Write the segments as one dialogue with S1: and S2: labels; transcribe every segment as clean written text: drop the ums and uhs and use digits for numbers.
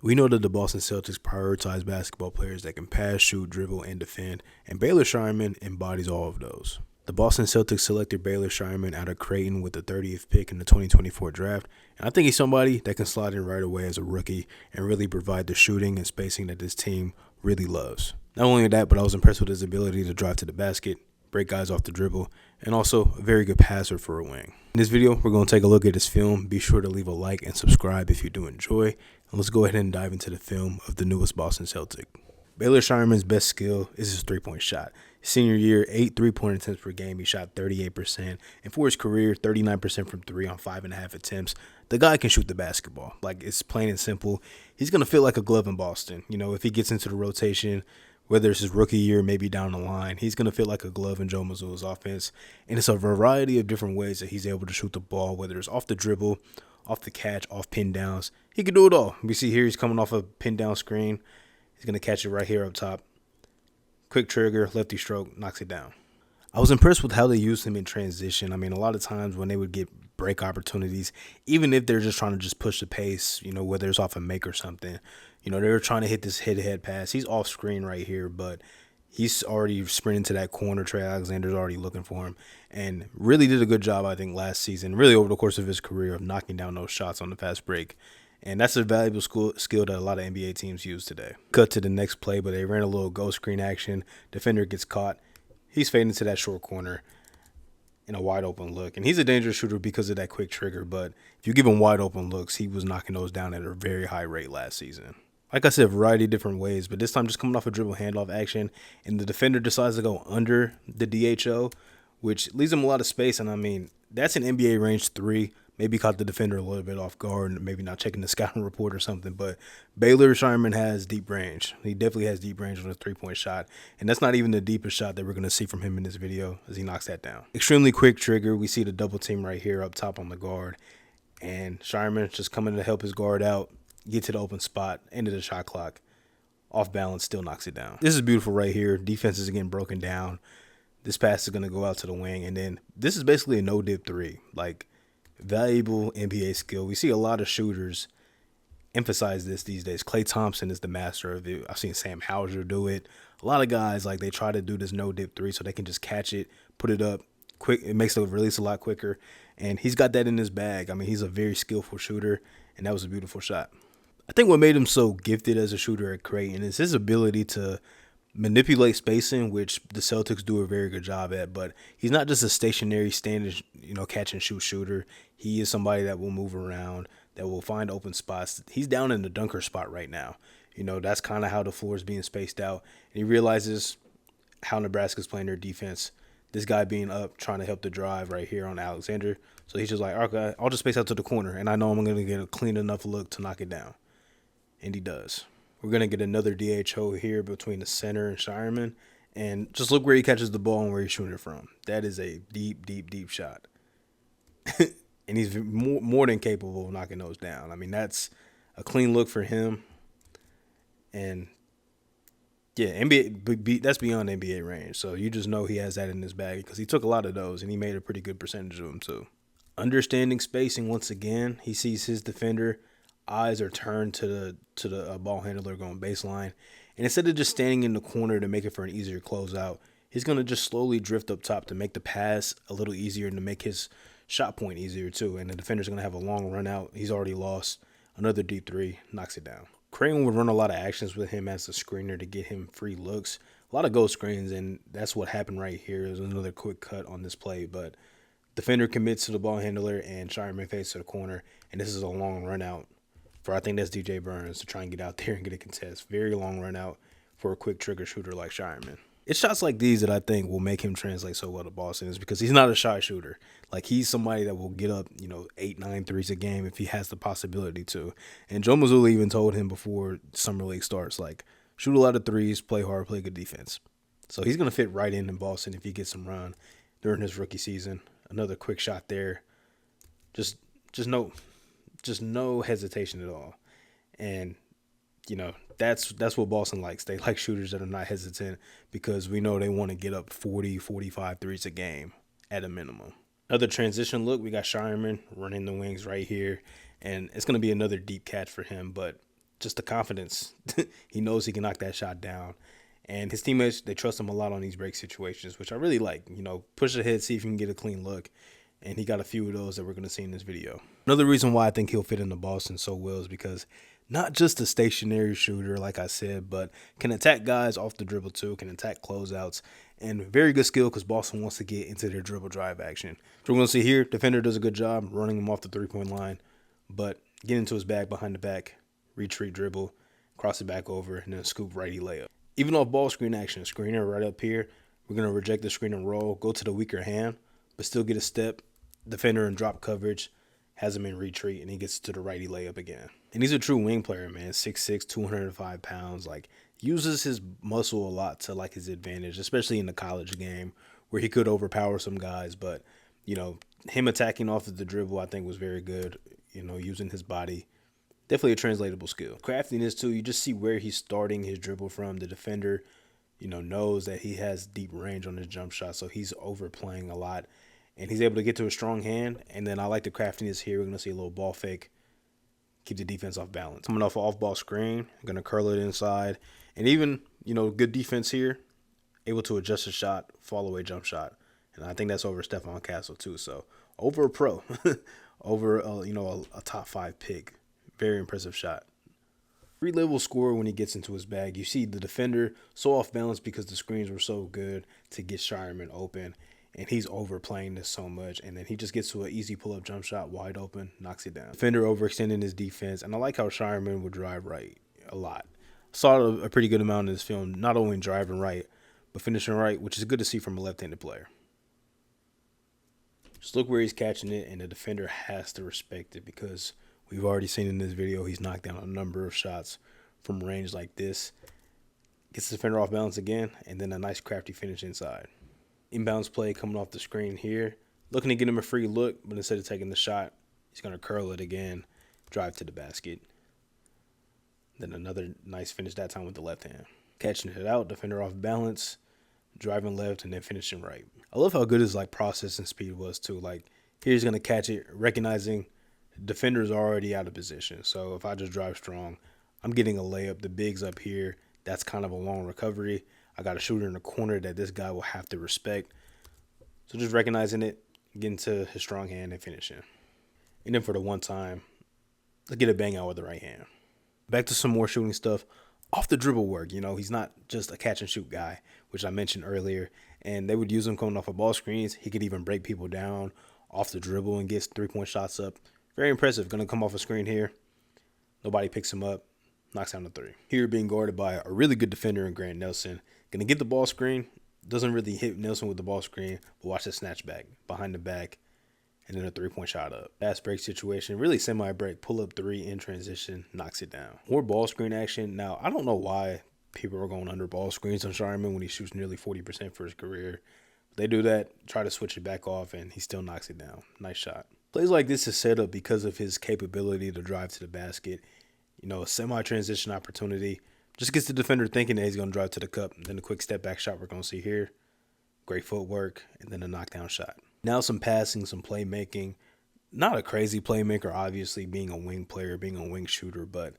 S1: We know that the Boston Celtics prioritize basketball players that can pass, shoot, dribble, and defend, and Baylor Scheierman embodies all of those. The Boston Celtics selected Baylor Scheierman out of Creighton with the 30th pick in the 2024 draft, and I think he's somebody that can slide in right away as a rookie and really provide the shooting and spacing that this team really loves. Not only that, but I was impressed with his ability to drive to the basket, break guys off the dribble, and also a very good passer for a wing. In this video, we're going to take a look at his film. Be sure to leave a like and subscribe if you do enjoy. And let's go ahead and dive into the film of the newest Boston Celtic. Baylor Scheierman's best skill is his three-point shot. His senior year, 8 3-point attempts per game. He shot 38%. And for his career, 39% from three on 5.5 attempts. The guy can shoot the basketball. Like, it's plain and simple. He's going to feel like a glove in Boston. You know, if he gets into the rotation, whether it's his rookie year, maybe down the line, he's going to feel like a glove in Joe Mazzulla's offense. And it's a variety of different ways that he's able to shoot the ball, whether it's off the dribble, off the catch, off pin downs. He can do it all. We see here he's coming off a pin down screen. He's going to catch it right here up top. Quick trigger, lefty stroke, knocks it down. I was impressed with how they used him in transition. I mean, a lot of times when they would get break opportunities, even if they're just trying to just push the pace, you know, whether it's off a make or something, you know, they're trying to hit this head-to-head pass. He's off screen right here, but he's already sprinting to that corner. Trey Alexander's already looking for him and really did a good job, I think, last season, really over the course of his career of knocking down those shots on the fast break. And that's a valuable skill that a lot of NBA teams use today. Cut to the next play, but they ran a little ghost screen action. Defender gets caught. He's fading to that short corner in a wide open look. And he's a dangerous shooter because of that quick trigger. But if you give him wide open looks, he was knocking those down at a very high rate last season. Like I said, a variety of different ways, but this time just coming off a dribble handoff action. And the defender decides to go under the DHO, which leaves him a lot of space. And I mean, that's an NBA range 3. Maybe caught the defender a little bit off guard, maybe not checking the scouting report or something. But Baylor Scheierman has deep range. He definitely has deep range on his three-point shot. And that's not even the deepest shot that we're going to see from him in this video as he knocks that down. Extremely quick trigger. We see the double team right here up top on the guard. And Scheierman just coming to help his guard out, get to the open spot, end of the shot clock. Off balance, still knocks it down. This is beautiful right here. Defense is getting broken down. This pass is going to go out to the wing. And then this is basically a no-dip three. Like, valuable NBA skill. We see a lot of shooters emphasize this these days. Klay Thompson is the master of it. I've seen Sam Hauser do it. A lot of guys, like, they try to do this no-dip three so they can just catch it, put it up quick. It makes the release a lot quicker. And he's got that in his bag. I mean, he's a very skillful shooter, and that was a beautiful shot. I think what made him so gifted as a shooter at Creighton is his ability to manipulate spacing, which the Celtics do a very good job at. But he's not just a stationary, standing, catch and shoot shooter. He is somebody that will move around, that will find open spots. He's down in the dunker spot right now. That's kind of how the floor is being spaced out. And he realizes how Nebraska's playing their defense. This guy being up, trying to help the drive right here on Alexander. So he's just like, okay, I'll just space out to the corner, and I know I'm going to get a clean enough look to knock it down. And he does. We're going to get another DHO here between the center and Scheierman. And just look where he catches the ball and where he's shooting it from. That is a deep, deep, deep shot. And he's more than capable of knocking those down. I mean, that's a clean look for him. And, yeah, that's beyond NBA range. So you just know he has that in his bag because he took a lot of those, and he made a pretty good percentage of them too. Understanding spacing once again. He sees his defender. Eyes are turned to the ball handler going baseline. And instead of just standing in the corner to make it for an easier closeout, he's going to just slowly drift up top to make the pass a little easier and to make his shot point easier too. And the defender's going to have a long run out. He's already lost. Another deep three, knocks it down. Creighton would run a lot of actions with him as a screener to get him free looks. A lot of ghost screens, and that's what happened right here. There's another quick cut on this play, but defender commits to the ball handler and Scheierman fades to the corner. And this is a long run out for, I think that's DJ Burns, to try and get out there and get a contest. Very long run out for a quick trigger shooter like Scheierman. It's shots like these that I think will make him translate so well to Boston, is because he's not a shy shooter. Like, he's somebody that will get up, 8, 9 threes a game if he has the possibility to. And Joe Mazzulla even told him before Summer League starts, like, shoot a lot of threes, play hard, play good defense. So he's going to fit right in Boston if he gets some run during his rookie season. Another quick shot there. Just no hesitation at all. And, that's what Boston likes. They like shooters that are not hesitant because we know they want to get up 40, 45 threes a game at a minimum. Another transition look. We got Scheierman running the wings right here. And it's going to be another deep catch for him. But just the confidence. He knows he can knock that shot down. And his teammates, they trust him a lot on these break situations, which I really like. Push ahead, see if you can get a clean look. And he got a few of those that we're going to see in this video. Another reason why I think he'll fit into Boston so well is because not just a stationary shooter, like I said, but can attack guys off the dribble too, can attack closeouts, and very good skill because Boston wants to get into their dribble drive action. So we're going to see here, defender does a good job running him off the three-point line, but get into his bag behind the back, retreat dribble, cross it back over, and then scoop righty layup. Even off ball screen action, screener right up here, we're going to reject the screen and roll, go to the weaker hand, but still get a step, defender in drop coverage, has him in retreat, and he gets to the righty layup again. And he's a true wing player, man. 6'6", 205 pounds. Like, uses his muscle a lot to, like, his advantage, especially in the college game where he could overpower some guys. But, him attacking off of the dribble, I think, was very good, using his body. Definitely a translatable skill. Craftiness, too, you just see where he's starting his dribble from. The defender, knows that he has deep range on his jump shot, so he's overplaying a lot. And he's able to get to a strong hand. And then I like the craftiness here. We're going to see a little ball fake. Keep the defense off balance. Coming off an off-ball screen. I'm going to curl it inside. And even, good defense here. Able to adjust the shot. Fall away jump shot. And I think that's over Stephon Castle too. So over a pro. Over, a top 5 pick. Very impressive shot. 3-level scorer when he gets into his bag. You see the defender so off balance because the screens were so good to get Scheierman open. And he's overplaying this so much. And then he just gets to an easy pull-up jump shot, wide open, knocks it down. Defender overextending his defense. And I like how Scheierman would drive right a lot. Saw a pretty good amount in this film, not only driving right, but finishing right, which is good to see from a left-handed player. Just look where he's catching it, and the defender has to respect it because we've already seen in this video he's knocked down a number of shots from range like this. Gets the defender off balance again, and then a nice crafty finish inside. Inbounds play coming off the screen here. Looking to get him a free look, but instead of taking the shot, he's going to curl it again, drive to the basket. Then another nice finish that time with the left hand. Catching it out, defender off balance, driving left, and then finishing right. I love how good his processing speed was too. Here he's going to catch it, recognizing the defender's already out of position. So if I just drive strong, I'm getting a layup. The big's up here. That's kind of a long recovery. I got a shooter in the corner that this guy will have to respect. So just recognizing it, getting to his strong hand and finishing. And then for the one time, let's get a bang out with the right hand. Back to some more shooting stuff. Off the dribble work, he's not just a catch and shoot guy, which I mentioned earlier. And they would use him coming off of ball screens. He could even break people down off the dribble and get 3-point shots up. Very impressive. Going to come off a screen here. Nobody picks him up. Knocks down the 3. Here being guarded by a really good defender in Grant Nelson. Going to get the ball screen. Doesn't really hit Nelson with the ball screen. But watch the snatch back. Behind the back. And then a 3-point shot up. Fast break situation. Really semi-break. Pull up 3 in transition. Knocks it down. More ball screen action. Now, I don't know why people are going under ball screens on Scheierman when he shoots nearly 40% for his career. They do that. Try to switch it back off. And he still knocks it down. Nice shot. Plays like this is set up because of his capability to drive to the basket. A semi-transition opportunity. Just gets the defender thinking that he's going to drive to the cup. And then a quick step-back shot we're going to see here. Great footwork. And then a knockdown shot. Now some passing, some playmaking. Not a crazy playmaker, obviously, being a wing player, being a wing shooter. But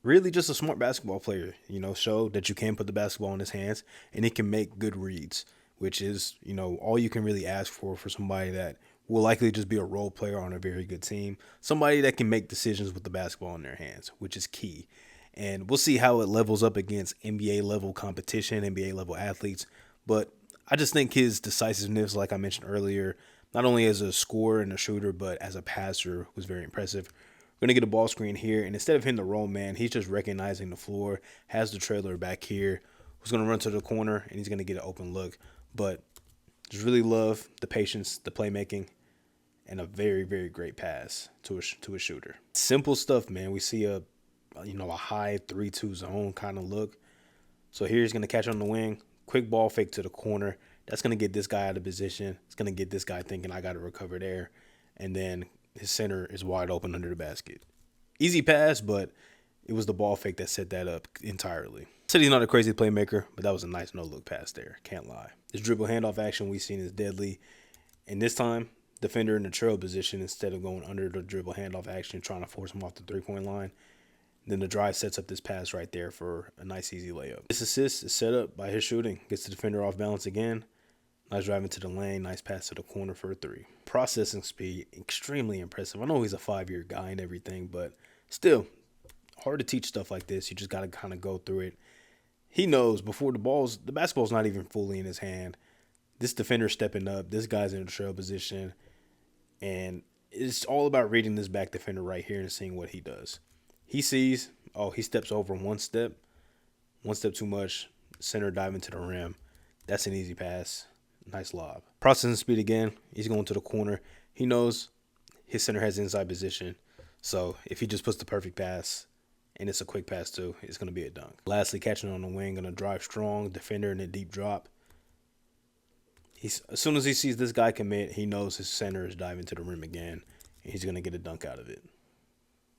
S1: really just a smart basketball player. Show that you can put the basketball in his hands. And he can make good reads. Which is, all you can really ask for somebody that will likely just be a role player on a very good team. Somebody that can make decisions with the basketball in their hands, which is key. And we'll see how it levels up against NBA-level competition, NBA-level athletes. But I just think his decisiveness, like I mentioned earlier, not only as a scorer and a shooter, but as a passer, was very impressive. We're going to get a ball screen here. And instead of hitting the roll man, he's just recognizing the floor, has the trailer back here, who's going to run to the corner, and he's going to get an open look. But just really love the patience, the playmaking, and a very, very great pass to a shooter. Simple stuff, man. We see a high 3-2 zone kind of look. So here he's going to catch on the wing. Quick ball fake to the corner. That's going to get this guy out of position. It's going to get this guy thinking, I got to recover there. And then his center is wide open under the basket. Easy pass, but it was the ball fake that set that up entirely. Said he's not a crazy playmaker, but that was a nice no-look pass there. Can't lie. This dribble handoff action we've seen is deadly. And this time, defender in the trail position instead of going under the dribble handoff action, trying to force him off the 3-point line. Then the drive sets up this pass right there for a nice, easy layup. This assist is set up by his shooting. Gets the defender off balance again. Nice drive into the lane. Nice pass to the corner for a 3. Processing speed, extremely impressive. I know he's a 5-year guy and everything, but still, hard to teach stuff like this. You just got to kind of go through it. He knows before the basketball's not even fully in his hand. This defender's stepping up. This guy's in a trail position. And it's all about reading this back defender right here and seeing what he does. He sees, he steps over one step too much, center dive into the rim. That's an easy pass. Nice lob. Processing speed again. He's going to the corner. He knows his center has inside position. So if he just puts the perfect pass, and it's a quick pass too, it's going to be a dunk. Lastly, catching on the wing, going to drive strong, defender in a deep drop. As soon as he sees this guy commit, he knows his center is diving to the rim again, and he's going to get a dunk out of it.